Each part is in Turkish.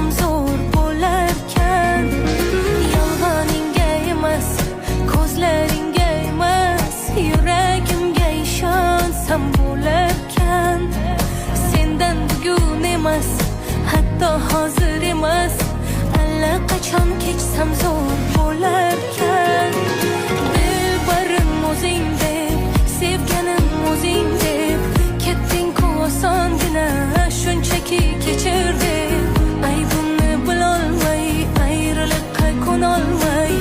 kechsam zo'r bo'larkan. Yolg'oningga emas, ko'zlaringga emas, yuragimga ishonsam bo'larkan. Sendan bugun emas, hatto hozir emas, allaqachon kechsam zo'r bo'larkan. Dilbarim o'zing deb, sevganim o'zing deb, ketding-ku osongina, shunchaki kechirdim. Aybimni bilolmay, ayriliqqa ko'nolmay,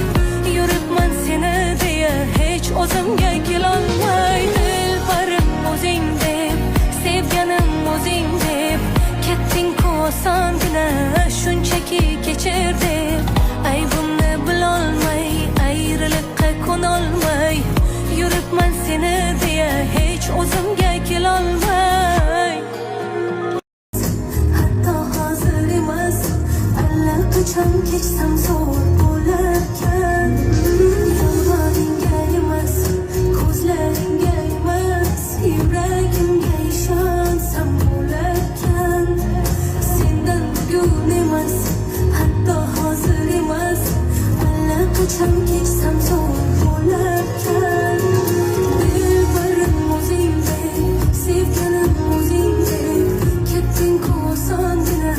yuribman seni deya hech o'zimga kelolmay. Dilbarim o'zing deb, sevganim o'zing deb, ketding-ku osongina, shunchaki kechirdim. Aybimni bilolmay, ayriliqqa ko'nolmay, yuribman seni deya hech o'zimga kelolmay. Hatto hozir emas, allaqachon kechsam zo'r bo'larkan. Yolg'oningga emas, ko'zlaringga emas, yuragimga ishonsam bo'larkan. Sendan bugun emas, hatto hozir emas, allaqachon kechsam zo'r bo'larkan. Dilbarim o'zing deb, sevganim o'zing deb, ketding-ku osongina,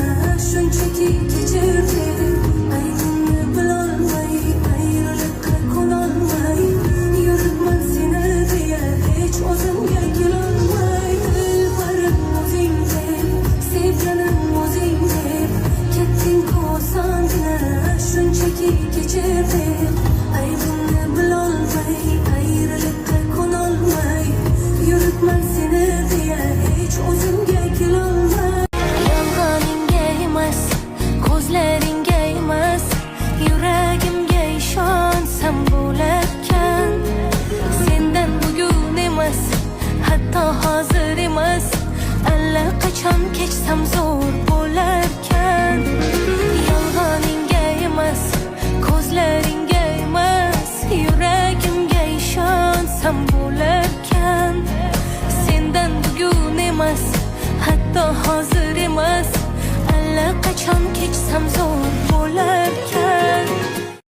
shunchaki kechirdim. Aybimni bilolmay, ayriliqqa ko'nolmay, yuribman seni deya hech o'zimga kelolmay. Dilbarim o'zing deb, sevganim o'zing deb, ketding-ku osongina, shunchaki kechirdim. Aybimni bilolmay, ayriliqqa ko'nolmay, yuribman seni deya hech o'zimga kelolmay. Yolg'oningga emas, ko'zlaringga emas, yuragimga ishonsam bo'larkan. Sendan bugun emas, hatto hozir emas, allaqachon kechsam zo'r bo'larkan. Yolg'oningga emas, ko'zlaringga emas, yuragimga ishonsam bo'larkan. Sendan bugun emas, hatto hozir emas, allaqachon kechsam zo'r bo'larkan.